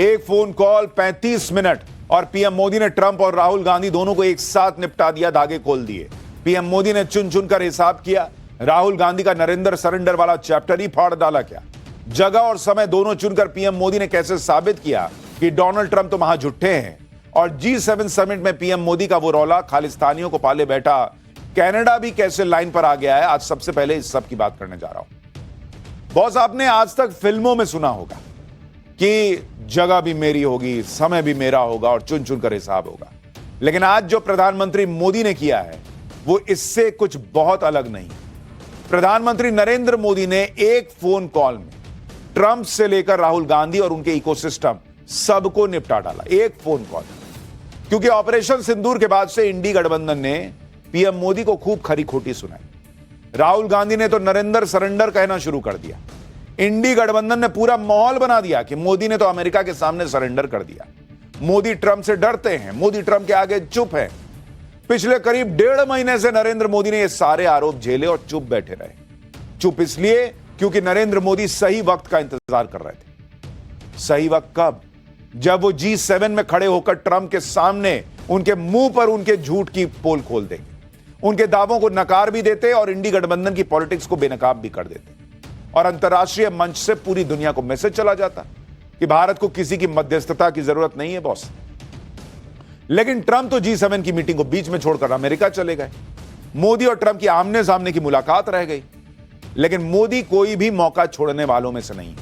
एक phone call 35 minute और PM Modi ने ट्रंप और राहुल गांधी दोनों को एक साथ निपटा दिया, धागे खोल दिए। पीएम मोदी ने चुन चुनकर हिसाब किया। राहुल गांधी का नरेंद्र सरेंडर वाला चैप्टर ही फाड़ डाला क्या? जगह और समय दोनों चुनकर पीएम मोदी ने कैसे साबित किया कि डोनाल्ड ट्रंप तो महाझुट्ठे हैं। और G7 समिट में पीएम मोदी का वो रौला, खालिस्तानियों को पाले बैठा कनाडा भी कैसे लाइन पर आ गया है, आज सबसे पहले इस सब की बात करने जा रहा हूं। बॉस, आपने आज तक फिल्मों में सुना होगा कि जगह भी मेरी होगी, समय भी मेरा होगा और चुन चुनकर हिसाब होगा। लेकिन आज जो प्रधानमंत्री मोदी ने किया है वो इससे कुछ बहुत अलग नहीं। प्रधानमंत्री नरेंद्र मोदी ने एक फोन कॉल में ट्रंप से लेकर राहुल गांधी और उनके इकोसिस्टम सबको निपटा डाला, एक फोन कॉल। क्योंकि ऑपरेशन सिंदूर के बाद से इंडी गठबंधन ने पीएम मोदी को खूब खरी खोटी सुनाई। राहुल गांधी ने तो नरेंद्र सरेंडर कहना शुरू कर दिया। इंडी गठबंधन ने पूरा माहौल बना दिया कि मोदी ने तो अमेरिका के सामने सरेंडर कर दिया। मोदी ट्रंप से डरते हैं, मोदी ट्रंप के आगे चुप है। पिछले करीब 1.5 महीने से नरेंद्र मोदी ने ये सारे आरोप झेले और चुप बैठे रहे। चुप इसलिए क्योंकि नरेंद्र मोदी सही वक्त का इंतजार कर रहे थे। सही वक्त कब? जब वो G7 में खड़े होकर ट्रंप के सामने उनके मुंह पर उनके झूठ की पोल खोल देंगे, उनके दावों को नकार भी देते और इंडी गठबंधन की पॉलिटिक्स को बेनकाब भी कर देते। और अंतर्राष्ट्रीय मंच से पूरी दुनिया को मैसेज चला जाता कि भारत को किसी की मध्यस्थता की जरूरत नहीं है बॉस। लेकिन ट्रंप तो G7 की मीटिंग को बीच में छोड़कर अमेरिका चले गए। मोदी और ट्रंप की आमने सामने की मुलाकात रह गई। लेकिन मोदी कोई भी मौका छोड़ने वालों में से नहीं,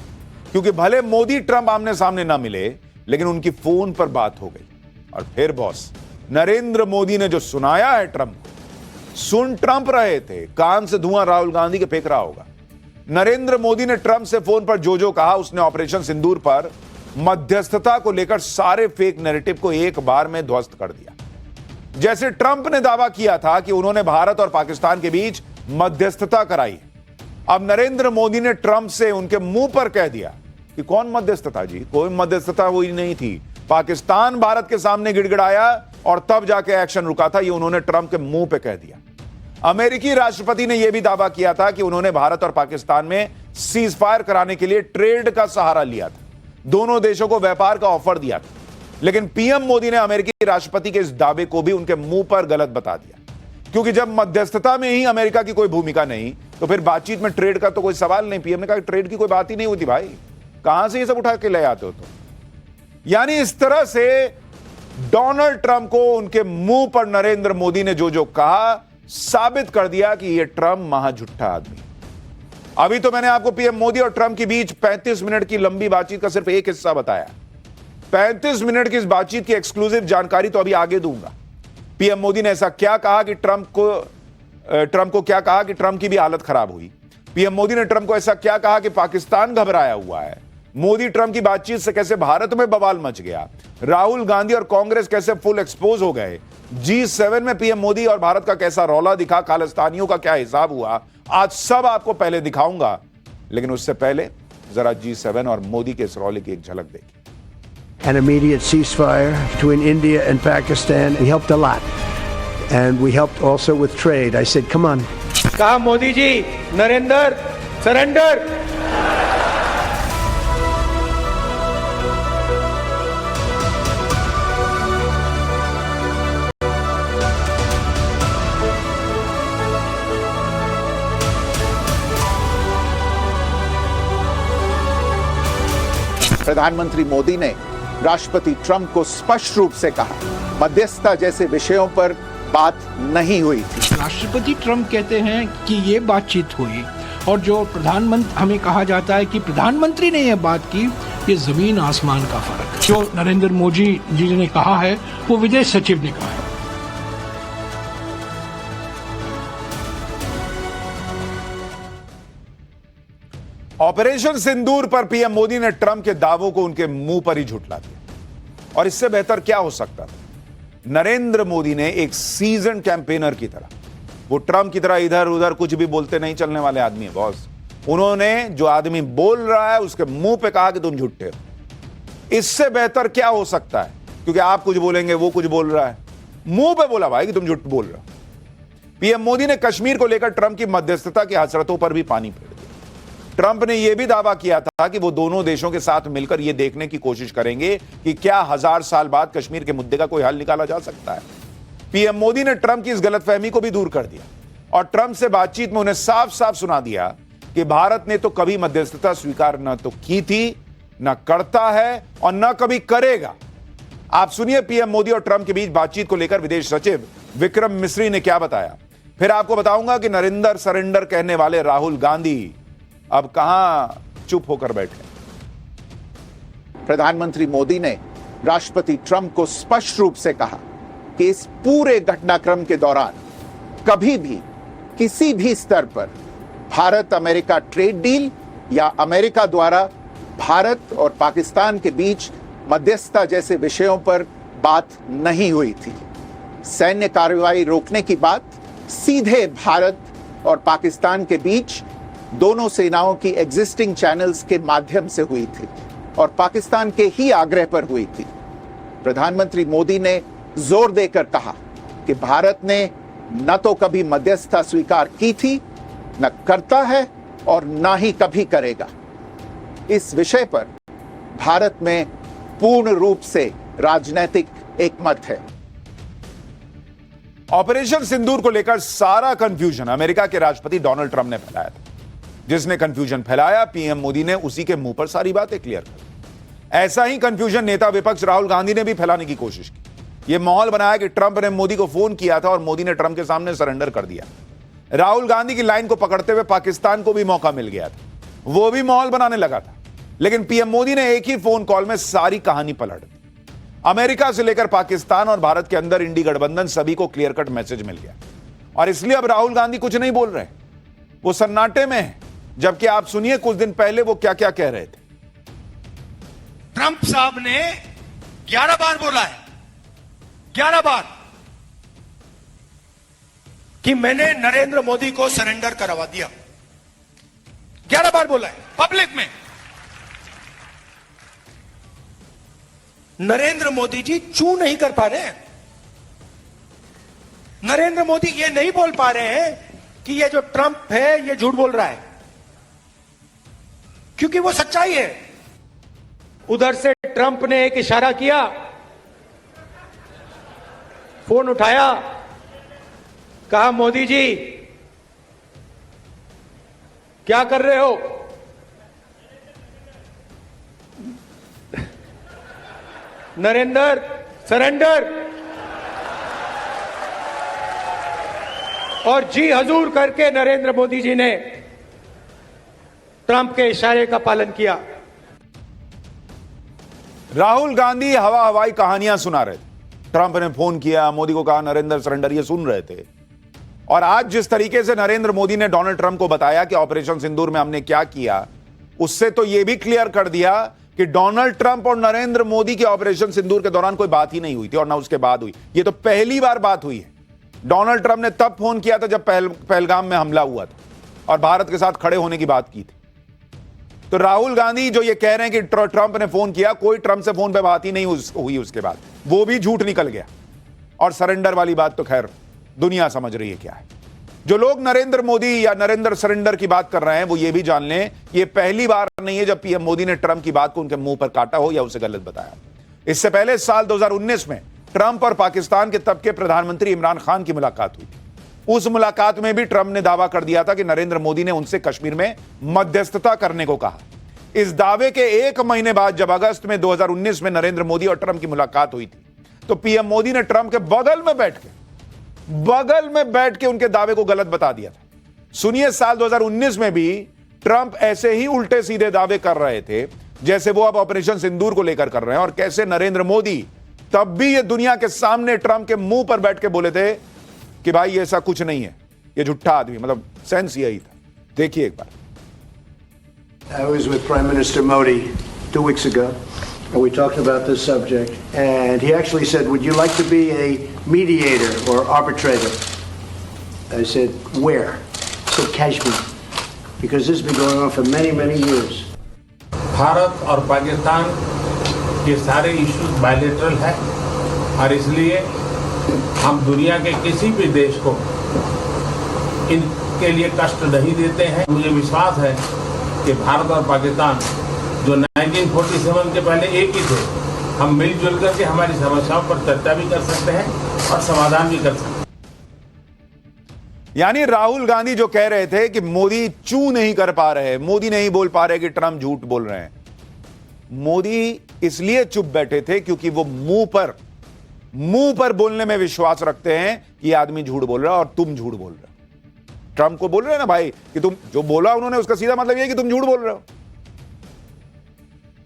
क्योंकि भले मोदी ट्रंप आमने सामने ना मिले, लेकिन उनकी फोन पर बात हो गई। और फिर बॉस, नरेंद्र मोदी ने जो सुनाया है ट्रंप को, सुन ट्रंप रहे थे, कान से धुआं राहुल गांधी के फेंक रहा होगा। नरेंद्र मोदी ने ट्रंप से फोन पर जो कहा, उसने ऑपरेशन सिंदूर पर मध्यस्थता को लेकर सारे फेक नैरेटिव को एक बार में ध्वस्त कर दिया। जैसे ट्रंप ने दावा किया था कि उन्होंने भारत और पाकिस्तान के बीच मध्यस्थता कराई, अब नरेंद्र मोदी ने ट्रंप से उनके मुंह पर कह दिया कि कौन मध्यस्थता जी, कोई मध्यस्थता हुई नहीं थी। पाकिस्तान भारत के सामने गिड़गिड़ाया और तब जाके एक्शन रुका था, ये उन्होंने ट्रंप के मुंह पे कह दिया। अमेरिकी राष्ट्रपति ने यह भी दावा किया था कि उन्होंने भारत और पाकिस्तान में सीज फायर कराने के लिए ट्रेड का सहारा लिया था, दोनों देशों को व्यापार का ऑफर दिया था। लेकिन पीएम मोदी ने अमेरिकी राष्ट्रपति के इस दावे को भी उनके मुंह पर गलत बता दिया, क्योंकि जब मध्यस्थता में ही अमेरिका की कोई भूमिका नहीं, तो फिर बातचीत में ट्रेड का तो कोई सवाल नहीं। पीएम ने कहा ट्रेड की कोई बात ही नहीं होती भाई, कहां से ये सब उठा के ले आते हो? तो यानी इस तरह से डोनाल्ड ट्रंप को उनके मुंह पर नरेंद्र मोदी ने जो कहा, साबित कर दिया कि यह ट्रंप महाझुट्ठा आदमी। अभी तो मैंने आपको पीएम मोदी और ट्रंप के बीच 35 मिनट की लंबी बातचीत का सिर्फ एक हिस्सा बताया। 35 मिनट की इस बातचीत की एक्सक्लूसिव जानकारी तो अभी आगे दूंगा। पीएम मोदी ने ऐसा क्या कहा कि ट्रंप को क्या कहा कि ट्रंप की भी हालत खराब हुई। पीएम मोदी ने ट्रंप को ऐसा क्या कहा कि पाकिस्तान घबराया हुआ है। मोदी ट्रंप की बातचीत से कैसे भारत में बवाल मच गया। राहुल गांधी और कांग्रेस कैसे फुल एक्सपोज हो गए। G7 में पीएम मोदी और भारत का कैसा रौला दिखा, खालिस्तानियों का क्या हिसाब हुआ, आज सब आपको पहले दिखाऊंगा। लेकिन उससे पहले जरा G7 और मोदी के इस रौले की एक झलक देखिए। An immediate ceasefire between India and Pakistan. We helped a lot. And we helped also with trade. I said, come on. कहा मोदी जी, नरेंद्र सरेंडर। प्रधानमंत्री मोदी ने राष्ट्रपति ट्रंप को स्पष्ट रूप से कहा, मध्यस्थता जैसे विषयों पर बात नहीं हुई थी। राष्ट्रपति ट्रंप कहते हैं कि ये बातचीत हुई, और जो प्रधानमंत्री, हमें कहा जाता है कि प्रधानमंत्री ने यह बात की, ये जमीन आसमान का फर्क है। जो नरेंद्र मोदी जी ने कहा है वो विदेश सचिव ने कहा है। ऑपरेशन सिंदूर पर पीएम मोदी ने ट्रंप के दावों को उनके मुंह पर ही झुठला दिया। और इससे बेहतर क्या हो सकता था? नरेंद्र मोदी ने एक सीजन कैंपेनर की तरह, वो ट्रंप की तरह इधर उधर कुछ भी बोलते नहीं चलने वाले आदमी है बॉस। उन्होंने जो आदमी बोल रहा है उसके मुंह पे कहा कि तुम झूठे हो। इससे बेहतर क्या हो सकता है? क्योंकि आप कुछ बोलेंगे, वो कुछ बोल रहा है, मुंह पे बोला भाई कि तुम झूठ बोल रहे हो। पीएम मोदी ने कश्मीर को लेकर ट्रंप की मध्यस्थता की हसरतों पर भी पानी फेर दिया। ट्रंप ने यह भी दावा किया था कि वो दोनों देशों के साथ मिलकर यह देखने की कोशिश करेंगे कि क्या 1000 साल बाद कश्मीर के मुद्दे का कोई हल निकाला जा सकता है। पीएम मोदी ने ट्रंप की इस गलतफहमी को भी दूर कर दिया और ट्रंप से बातचीत में उन्हें साफ साफ सुना दिया कि भारत ने तो कभी मध्यस्थता स्वीकार न तो की थी, न करता है और न कभी करेगा। आप सुनिए पीएम मोदी और ट्रंप के बीच बातचीत को लेकर विदेश सचिव विक्रम मिस्री ने क्या बताया। फिर आपको बताऊंगा कि नरेंद्र सरेंडर कहने वाले राहुल गांधी अब कहां चुप होकर बैठे। प्रधानमंत्री मोदी ने राष्ट्रपति ट्रंप को स्पष्ट रूप से कहा कि इस पूरे घटनाक्रम के दौरान कभी भी किसी भी स्तर पर भारत अमेरिका ट्रेड डील या अमेरिका द्वारा भारत और पाकिस्तान के बीच मध्यस्थता जैसे विषयों पर बात नहीं हुई थी। सैन्य कार्रवाई रोकने की बात सीधे भारत और पाकिस्तान के बीच दोनों सेनाओं की एग्जिस्टिंग चैनल्स के माध्यम से हुई थी और पाकिस्तान के ही आग्रह पर हुई थी। प्रधानमंत्री मोदी ने जोर देकर कहा कि भारत ने न तो कभी मध्यस्थता स्वीकार की थी, न करता है और न ही कभी करेगा। इस विषय पर भारत में पूर्ण रूप से राजनीतिक एकमत है। ऑपरेशन सिंदूर को लेकर सारा कंफ्यूजन अमेरिका के राष्ट्रपति डोनाल्ड ट्रंप ने फैलाया था। जिसने कंफ्यूजन फैलाया, पीएम मोदी ने उसी के मुंह पर सारी बातें क्लियर कर। ऐसा ही कंफ्यूजन नेता विपक्ष राहुल गांधी ने भी फैलाने की कोशिश की। यह माहौल बनाया कि ट्रंप ने मोदी को फोन किया था और मोदी ने ट्रंप के सामने सरेंडर कर दिया। राहुल गांधी की लाइन को पकड़ते हुए पाकिस्तान को भी मौका मिल गया था, वो भी माहौल बनाने लगा था। लेकिन पीएम मोदी ने एक ही फोन कॉल में सारी कहानी पलट दी। अमेरिका से लेकर पाकिस्तान और भारत के अंदर इंडी गठबंधन सभी को क्लियर कट मैसेज मिल गया और इसलिए अब राहुल गांधी कुछ नहीं बोल रहे, वो सन्नाटे में है। जबकि आप सुनिए कुछ दिन पहले वो क्या क्या कह रहे थे। ट्रंप साहब ने 11 बार बोला है, 11 बार कि मैंने नरेंद्र मोदी को सरेंडर करवा दिया। 11 बार बोला है पब्लिक में। नरेंद्र मोदी जी चू नहीं कर पा रहे हैं। नरेंद्र मोदी ये नहीं बोल पा रहे हैं कि ये जो ट्रंप है ये झूठ बोल रहा है, क्योंकि वो सच्चाई है। उधर से ट्रंप ने एक इशारा किया, फोन उठाया, कहा मोदी जी क्या कर रहे हो? नरेंद्र सरेंडर, और जी हजूर करके नरेंद्र मोदी जी ने ट्रंप के इशारे का पालन किया। राहुल गांधी हवा हवाई कहानियां सुना रहे थे। ट्रंप ने फोन किया, मोदी को कहा नरेंद्र सरेंडर, ये सुन रहे थे। और आज जिस तरीके से नरेंद्र मोदी ने डोनाल्ड ट्रंप को बताया कि ऑपरेशन सिंदूर में हमने क्या किया, उससे तो यह भी क्लियर कर दिया कि डोनाल्ड ट्रंप और नरेंद्र मोदी के ऑपरेशन सिंदूर के दौरान कोई बात ही नहीं हुई थी और ना उसके बाद हुई। यह तो पहली बार बात हुई है। डोनाल्ड ट्रंप ने तब फोन किया था जब पहलगाम में हमला हुआ था और भारत के साथ खड़े होने की बात की थी। तो राहुल गांधी जो ये कह रहे हैं कि ट्रंप ने फोन किया, कोई ट्रंप से फोन पे बात ही नहीं हुई उसके बाद, वो भी झूठ निकल गया। और सरेंडर वाली बात तो खैर दुनिया समझ रही है क्या है। जो लोग नरेंद्र मोदी या नरेंद्र सरेंडर की बात कर रहे हैं वो ये भी जान लें, ये पहली बार नहीं है जब पीएम मोदी ने ट्रंप की बात को उनके मुंह पर काटा हो या उसे गलत बताया। इससे पहले साल 2019 में ट्रंप और पाकिस्तान के तब के प्रधानमंत्री इमरान खान की मुलाकात हुई। उस मुलाकात में भी ट्रंप ने दावा कर दिया था कि नरेंद्र मोदी ने उनसे कश्मीर में मध्यस्थता करने को कहा। इस दावे के एक महीने बाद जब अगस्त में 2019 में नरेंद्र मोदी और ट्रंप की मुलाकात हुई थी, तो पीएम मोदी ने ट्रंप के बगल में बैठ के उनके दावे को गलत बता दिया था। सुनिए, साल 2019 में भी ट्रंप ऐसे ही उल्टे सीधे दावे कर रहे थे जैसे वो अब ऑपरेशन सिंदूर को लेकर कर रहे हैं, और कैसे नरेंद्र मोदी तब भी ये दुनिया के सामने ट्रंप के मुंह पर बैठ के बोले थे कि भाई ऐसा कुछ नहीं है, ये झूठा आदमी, मतलब सेंस यही था। देखिए एक बार। I was with Prime Minister Modi 2 weeks ago, and we talked about this subject, and he actually said, would you like to be a mediator or arbitrator? I said, where? He said, Kashmir, because this has been going on for many, many years. Bharat और पाकिस्तान के सारे issues bilateral है और इसलिए हम दुनिया के किसी भी देश को इनके लिए कष्ट नहीं देते हैं। मुझे विश्वास है कि भारत और पाकिस्तान जो 1947 के पहले एक ही थे, हम मिलजुल करके हमारी समस्याओं पर चर्चा भी कर सकते हैं और समाधान भी कर सकते हैं। यानी राहुल गांधी जो कह रहे थे कि मोदी चू नहीं कर पा रहे, मोदी नहीं बोल पा रहे कि ट्रंप झूठ बोल रहे हैं, मोदी इसलिए चुप बैठे थे क्योंकि वो मुंह पर बोलने में विश्वास रखते हैं कि ये आदमी झूठ बोल रहा है और तुम झूठ बोल रहे हो। ट्रंप को बोल रहे हैं ना भाई कि तुम जो बोला उन्होंने उसका सीधा मतलब ये कि तुम झूठ बोल रहे हो।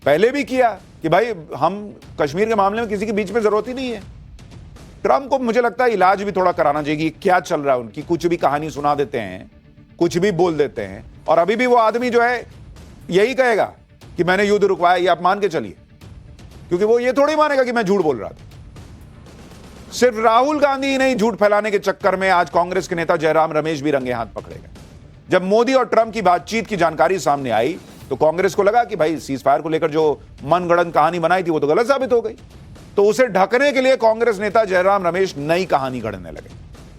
पहले भी किया कि भाई हम कश्मीर के मामले में किसी के बीच में जरूरत ही नहीं है। ट्रंप को मुझे लगता है इलाज भी थोड़ा कराना चाहिए। क्या चल रहा है उनकी, कुछ भी कहानी सुना देते हैं, कुछ भी बोल देते हैं, और अभी भी वो आदमी जो है यही कहेगा कि मैंने युद्ध रुकवाया, ये आप मान के चलिए, क्योंकि वो ये थोड़ी मानेगा कि मैं झूठ बोल रहा था। सिर्फ राहुल गांधी ही नहीं, झूठ फैलाने के चक्कर में आज कांग्रेस के नेता जयराम रमेश भी रंगे हाथ पकड़े गए। जब मोदी और ट्रंप की बातचीत की जानकारी सामने आई तो कांग्रेस को लगा कि भाई सीज फायर को लेकर जो मनगढ़ंत कहानी बनाई थी वो तो गलत साबित हो गई। तो उसे ढकने के लिए कांग्रेस नेता जयराम रमेश नई कहानी गढ़ने लगे।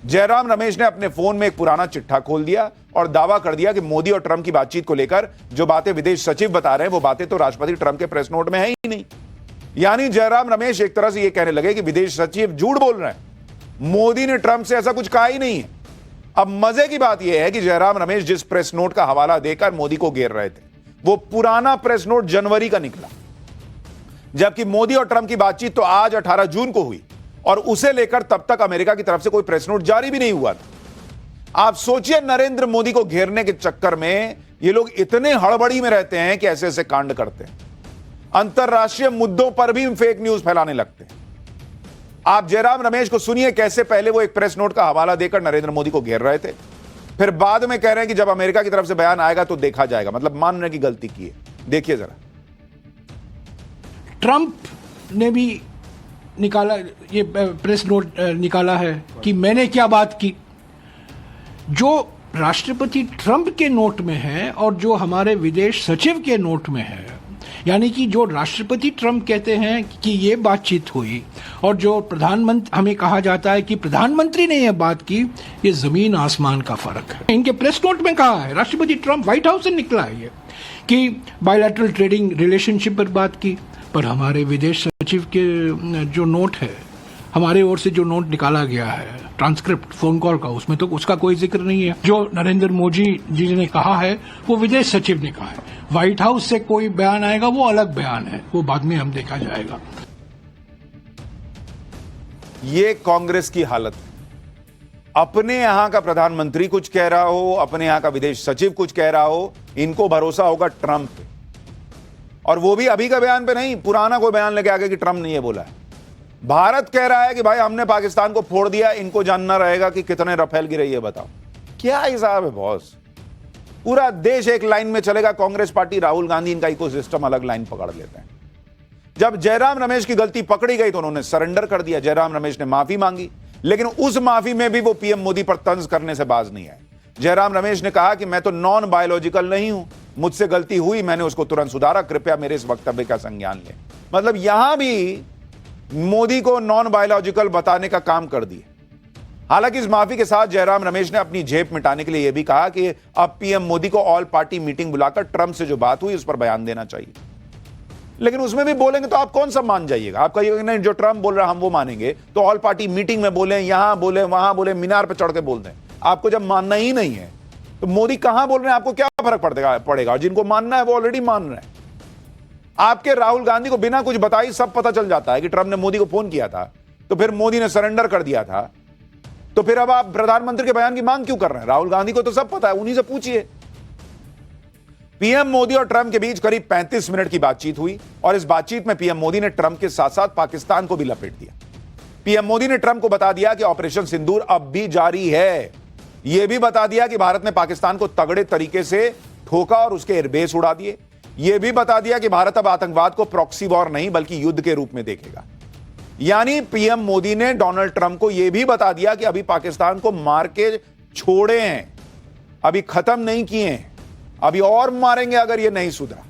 जयराम रमेश ने अपने फोन में एक पुराना चिट्ठा खोल दिया और दावा कर दिया कि मोदी और ट्रंप की बातचीत को लेकर जो बातें विदेश सचिव बता रहे हैं वो बातें तो राष्ट्रपति ट्रंप के प्रेस नोट में है ही नहीं। यानी जयराम रमेश एक तरह से यह कहने लगे कि विदेश सचिव झूठ बोल रहे हैं, मोदी ने ट्रंप से ऐसा कुछ कहा ही नहीं है। अब मजे की बात यह है कि जयराम रमेश जिस प्रेस नोट का हवाला देकर मोदी को घेर रहे थे वो पुराना प्रेस नोट जनवरी का निकला, जबकि मोदी और ट्रंप की बातचीत तो आज 18 जून को हुई और उसे लेकर तब तक अमेरिका की तरफ से कोई प्रेस नोट जारी भी नहीं हुआ था। आप सोचिए, नरेंद्र मोदी को घेरने के चक्कर में ये लोग इतने हड़बड़ी में रहते हैं कि ऐसे ऐसे कांड करते हैं, अंतरराष्ट्रीय मुद्दों पर भी फेक न्यूज फैलाने लगते हैं। आप जयराम रमेश को सुनिए कैसे पहले वो एक प्रेस नोट का हवाला देकर नरेंद्र मोदी को घेर रहे थे, फिर बाद में कह रहे हैं कि जब अमेरिका की तरफ से बयान आएगा तो देखा जाएगा, मतलब मानने की गलती की है। देखिए जरा। ट्रंप ने भी निकाला, ये प्रेस नोट निकाला है कि मैंने क्या बात की। जो राष्ट्रपति ट्रंप के नोट में है और जो हमारे विदेश सचिव के नोट में है, यानी कि जो राष्ट्रपति ट्रंप कहते हैं कि ये बातचीत हुई और जो प्रधानमंत्री, हमें कहा जाता है कि प्रधानमंत्री ने ये बात की, ये जमीन आसमान का फर्क है। इनके प्रेस नोट में कहा है, राष्ट्रपति ट्रंप, व्हाइट हाउस से निकला है ये, कि बायलैटरल ट्रेडिंग रिलेशनशिप पर बात की, पर हमारे विदेश सचिव के जो नोट है, हमारे ओर से जो नोट निकाला गया है ट्रांसक्रिप्ट फोन कॉल का, उसमें तो उसका कोई जिक्र नहीं है। जो नरेंद्र मोदी जी ने कहा है वो विदेश सचिव ने कहा है। व्हाइट हाउस से कोई बयान आएगा वो अलग बयान है, वो बाद में हम देखा जाएगा। ये कांग्रेस की हालत है। अपने यहां का प्रधानमंत्री कुछ कह रहा हो, अपने यहां का विदेश सचिव कुछ कह रहा हो, इनको भरोसा होगा ट्रंप पे, और वो भी अभी का बयान पे नहीं, पुराना कोई बयान लेके आगे कि ट्रंप ने ये बोला है। भारत कह रहा है कि भाई हमने पाकिस्तान को फोड़ दिया, इनको जानना रहेगा कि कितने रफेल गिरे, ये बताओ। क्या हिसाब है बॉस? पूरा देश एक लाइन में चलेगा, कांग्रेस पार्टी, राहुल गांधी, इनका इकोसिस्टम अलग लाइन पकड़ लेते हैं। जब जयराम रमेश की गलती पकड़ी गई तो उन्होंने सरेंडर कर दिया। जयराम रमेश ने माफी मांगी, लेकिन उस माफी में भी वो पीएम मोदी पर तंज करने से बाज नहीं आए। जयराम रमेश ने कहा कि मैं तो नॉन बायोलॉजिकल नहीं हूं, मुझसे गलती हुई, मैंने उसको तुरंत सुधारा, कृपया मेरे इस वक्तव्य का संज्ञान लें। मतलब यहां भी मोदी को नॉन बायोलॉजिकल बताने का काम कर दिए। हालांकि इस माफी के साथ जयराम रमेश ने अपनी झेप मिटाने के लिए यह भी कहा कि अब पीएम मोदी को ऑल पार्टी मीटिंग बुलाकर ट्रंप से जो बात हुई उस पर बयान देना चाहिए। लेकिन उसमें भी बोलेंगे तो आप कौन सा मान जाइएगा? आप कहिएगा नहीं, जो ट्रंप बोल रहा है हम वो मानेंगे, तो ऑल पार्टी मीटिंग में बोले, यहां बोले, वहां बोले, मीनार पर चढ़ के बोल दें। आपको जब मानना ही नहीं है तो मोदी कहां बोल रहे हैं आपको क्या फर्क पड़ेगा? और जिनको मानना है वो ऑलरेडी मान रहे हैं। आपके राहुल गांधी को बिना कुछ बताई सब पता चल जाता है कि ट्रंप ने मोदी को फोन किया था, तो फिर मोदी ने सरेंडर कर दिया था, तो फिर अब आप प्रधानमंत्री के बयान की मांग क्यों कर रहे हैं? राहुल गांधी को तो सब पता है, उन्हीं से पूछिए। पीएम मोदी और ट्रंप के बीच करीब 35 मिनट की बातचीत हुई और इस बातचीत में पीएम मोदी ने ट्रंप के साथ साथ पाकिस्तान को भी लपेट दिया। पीएम मोदी ने ट्रंप को बता दिया कि ऑपरेशन सिंदूर अब भी जारी है। यह भी बता दिया कि भारत ने पाकिस्तान को तगड़े तरीके से ठोका और उसके एयरबेस उड़ा दिए। यह भी बता दिया कि भारत अब आतंकवाद को प्रॉक्सी वॉर नहीं बल्कि युद्ध के रूप में देखेगा। यानी पीएम मोदी ने डोनाल्ड ट्रंप को यह भी बता दिया कि अभी पाकिस्तान को मार के छोड़े हैं, अभी खत्म नहीं किए हैं, अभी और मारेंगे अगर यह नहीं सुधरा।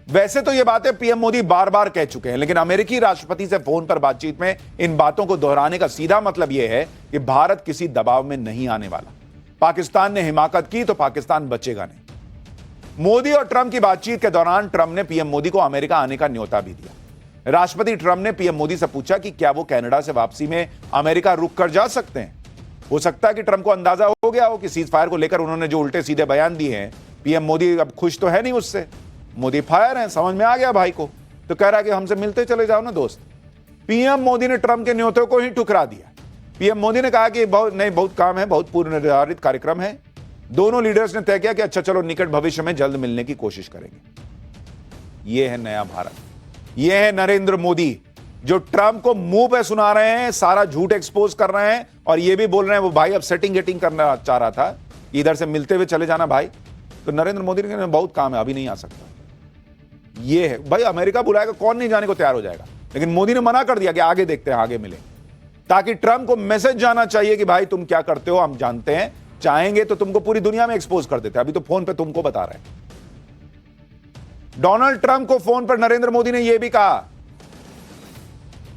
वैसे तो यह बातें पीएम मोदी बार बार कह चुके हैं, लेकिन अमेरिकी राष्ट्रपति से फोन पर बातचीत में इन बातों को दोहराने का सीधा मतलब यह है कि भारत किसी दबाव में नहीं आने वाला। पाकिस्तान ने हिमाकत की तो पाकिस्तान बचेगा नहीं। मोदी और ट्रंप की बातचीत के दौरान ट्रंप ने पीएम मोदी को अमेरिका आने का न्योता भी दिया। राष्ट्रपति ट्रंप ने पीएम मोदी से पूछा कि क्या वो कनाडा से वापसी में अमेरिका रुक कर जा सकते हैं। हो सकता है कि ट्रंप को अंदाजा हो गया हो कि सीज फायर को लेकर उन्होंने जो उल्टे सीधे बयान दिए हैं, पीएम मोदी अब खुश तो है नहीं उससे। मोदी फायर है, समझ में आ गया भाई को, तो कह रहा है कि हमसे मिलते चले जाओ ना दोस्त। पीएम मोदी ने ट्रंप के न्योते को ही ठुकरा दिया। पीएम मोदी ने कहा कि बहुत काम है, बहुत पूर्व निर्धारित कार्यक्रम है। दोनों लीडर्स ने तय किया कि अच्छा चलो निकट भविष्य में जल्द मिलने की कोशिश करेंगे। यह है नया भारत, यह है नरेंद्र मोदी जो ट्रंप को मुंह पे सुना रहे हैं, सारा झूठ एक्सपोज कर रहे हैं और यह भी बोल रहे हैं वो भाई अब सेटिंग गेटिंग करना चाह रहा था, इधर से मिलते हुए चले जाना भाई। तो नरेंद्र मोदी ने बहुत काम है, अभी नहीं आ सकता। यह है भाई, अमेरिका बुलाएगा, कौन नहीं जाने को तैयार हो जाएगा, लेकिन मोदी ने मना कर दिया कि आगे देखते हैं, आगे मिले, ताकि ट्रंप को मैसेज जाना चाहिए कि भाई तुम क्या करते हो हम जानते हैं, चाहेंगे तो तुमको पूरी दुनिया में एक्सपोज कर देते हैं। अभी तो फोन पे तुमको बता रहे हैं। डोनाल्ड ट्रंप को फोन पर नरेंद्र मोदी ने यह भी कहा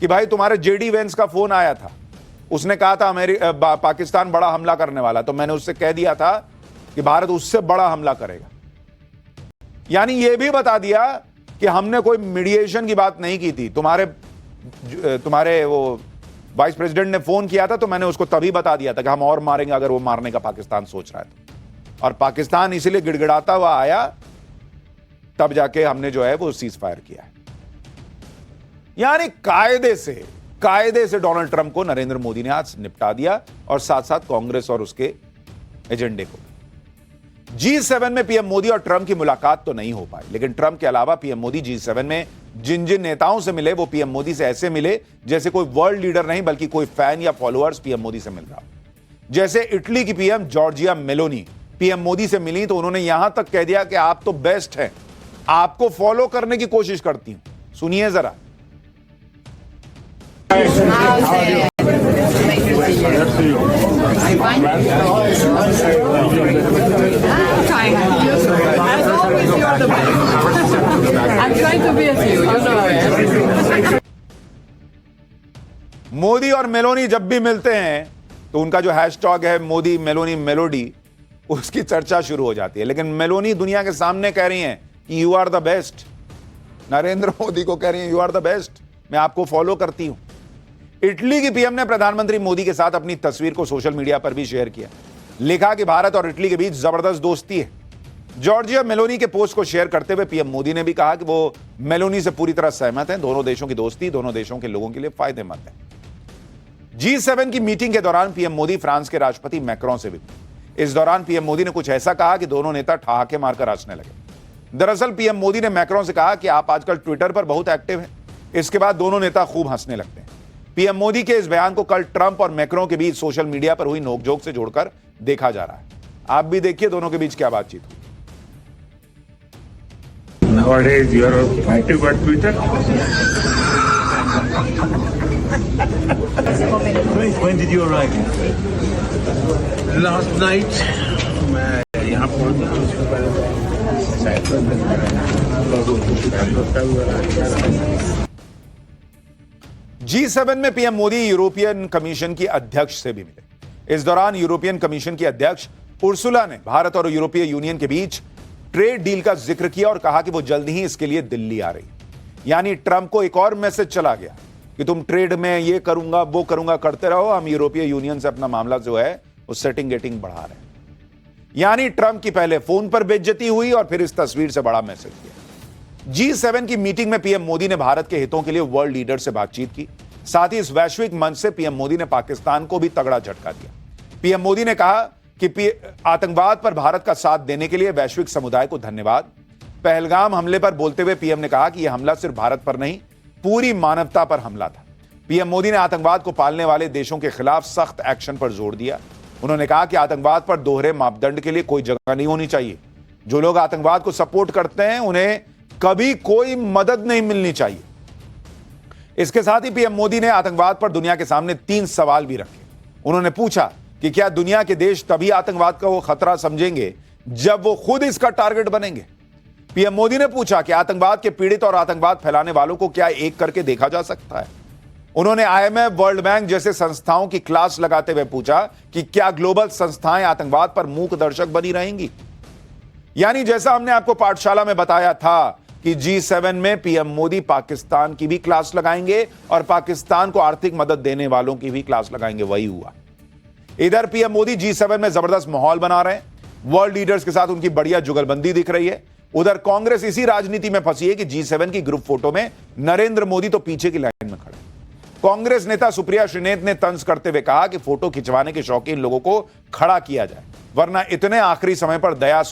कि भाई तुम्हारे जेडी वेंस का फोन आया था, उसने कहा था पाकिस्तान बड़ा हमला करने वाला, तो मैंने उससे कह दिया था कि भारत उससे बड़ा हमला करेगा। यानी यह भी बता दिया कि हमने कोई मीडिएशन की बात नहीं की थी। तुम्हारे वो वाइस प्रेसिडेंट ने फोन किया था तो मैंने उसको तभी बता दिया था कि हम और मारेंगे अगर वो मारने का पाकिस्तान सोच रहा है तो। और पाकिस्तान इसीलिए गिड़गिड़ाता हुआ आया, तब जाके हमने जो है वो सीज फायर किया है। यानी कायदे से डोनाल्ड ट्रंप को नरेंद्र मोदी ने आज निपटा दिया और साथ साथ कांग्रेस और उसके एजेंडे को। G7 में पीएम मोदी और ट्रंप की मुलाकात तो नहीं हो पाई, लेकिन ट्रंप के अलावा पीएम मोदी G7 में जिन जिन नेताओं से मिले वो पीएम मोदी से ऐसे मिले जैसे कोई वर्ल्ड लीडर नहीं बल्कि कोई फैन या फॉलोअर्स पीएम मोदी से मिल रहा। जैसे इटली की PM Giorgia Meloni PM Modi से मिली तो उन्होंने यहां तक कह दिया कि आप तो बेस्ट हैं, आपको फॉलो करने की कोशिश करती हूं। सुनिए जरा। मोदी और मेलोनी जब भी मिलते हैं तो उनका जो हैशटैग है मोदी मेलोनी मेलोडी, उसकी चर्चा शुरू हो जाती है। लेकिन मेलोनी दुनिया के सामने कह रही हैं कि you are the best. Narendra Modi को कह रही हैं यू आर द बेस्ट, मैं आपको फॉलो करती हूं। इटली की पीएम ने प्रधानमंत्री मोदी के साथ अपनी तस्वीर को सोशल मीडिया पर भी शेयर किया, लिखा कि भारत और इटली के बीच जबरदस्त दोस्ती है। जॉर्जिया मेलोनी के पोस्ट को शेयर करते हुए पीएम मोदी ने भी कहा कि वो मेलोनी से पूरी तरह सहमत हैं। दोनों देशों की दोस्ती दोनों देशों के लोगों के लिए फायदेमंद है। G7 की मीटिंग के दौरान पीएम मोदी फ्रांस के राष्ट्रपति मैक्रों से भी मिले। इस दौरान पीएम मोदी ने कुछ ऐसा कहा कि दोनों नेता ठहाके मारकर हंसने लगे। दरअसल पीएम मोदी ने मैक्रों से कहा कि आप आजकल ट्विटर पर बहुत एक्टिव हैं। इसके बाद दोनों नेता खूब हंसने लगते हैं। पीएम मोदी के इस बयान को कल ट्रंप और मैक्रों के बीच सोशल मीडिया पर हुई नोकझोंक से जोड़कर देखा जा रहा है। आप भी देखिए दोनों के बीच क्या बातचीत हुई। Nowadays, you are active on Twitter. When did you arrive? Last night, मैं यहाँ G7 में पीएम मोदी यूरोपियन कमीशन की अध्यक्ष से भी मिले। इस दौरान यूरोपियन कमीशन की अध्यक्ष उर्सुला ने भारत और यूरोपीय यूनियन के बीच ट्रेड डील का जिक्र किया और कहा कि वो जल्द ही इसके लिए दिल्ली आ रही। यानी ट्रंप को एक और मैसेज चला गया कि तुम ट्रेड में ये करूंगा वो करूंगा करते रहो, हम यूरोपीय यूनियन से अपना मामला जो है वो सेटिंग गेटिंग बढ़ा रहे हैं। यानी ट्रंप की पहले फोन पर बेइज्जती हुई और फिर इस तस्वीर से बड़ा मैसेज दिया। G7 की मीटिंग में पीएम मोदी ने भारत के हितों के लिए वर्ल्ड लीडर से बातचीत की। साथ ही इस वैश्विक मंच से पीएम मोदी ने पाकिस्तान को भी तगड़ा झटका दिया। पीएम मोदी ने कहा कि आतंकवाद पर भारत का साथ देने के लिए वैश्विक समुदाय को धन्यवाद। पहलगाम हमले पर बोलते हुए पीएम ने कहा कि यह हमला सिर्फ भारत पर नहीं पूरी मानवता पर हमला था। पीएम मोदी ने आतंकवाद को पालने वाले देशों के खिलाफ सख्त एक्शन पर जोर दिया। उन्होंने कहा कि आतंकवाद पर दोहरे मापदंड के लिए कोई जगह नहीं होनी चाहिए। जो लोग आतंकवाद को सपोर्ट करते हैं उन्हें कभी कोई मदद नहीं मिलनी चाहिए। इसके साथ ही पीएम मोदी ने आतंकवाद पर दुनिया के सामने 3 सवाल भी रखे। उन्होंने पूछा कि क्या दुनिया के देश तभी आतंकवाद का वो खतरा समझेंगे जब वो खुद इसका टारगेट बनेंगे। पीएम मोदी ने पूछा कि आतंकवाद के पीड़ित और आतंकवाद फैलाने वालों को क्या एक करके देखा जा सकता है। उन्होंने IMF, वर्ल्ड बैंक जैसे संस्थाओं की क्लास लगाते हुए पूछा कि क्या ग्लोबल संस्थाएं आतंकवाद पर मूक दर्शक बनी रहेंगी। यानी जैसा हमने आपको पाठशाला में बताया था कि G7 में पीएम मोदी पाकिस्तान की भी क्लास लगाएंगे और पाकिस्तान को आर्थिक मदद देने वालों की भी क्लास लगाएंगे, वही हुआ। इधर पीएम मोदी G7 में जबरदस्त माहौल बना रहे हैं, वर्ल्ड लीडर्स के साथ उनकी बढ़िया जुगलबंदी दिख रही है। उधर कांग्रेस इसी राजनीति में फंसी है कि G7 की ग्रुप फोटो में नरेंद्र मोदी तो पीछे की लाइन में खड़े। कांग्रेस नेता सुप्रिया श्रीनेत ने तंज करते हुए कहा कि फोटो खिंचवाने के शौकीन लोगों को खड़ा किया जाए, वरना इतने आखिरी समय पर दया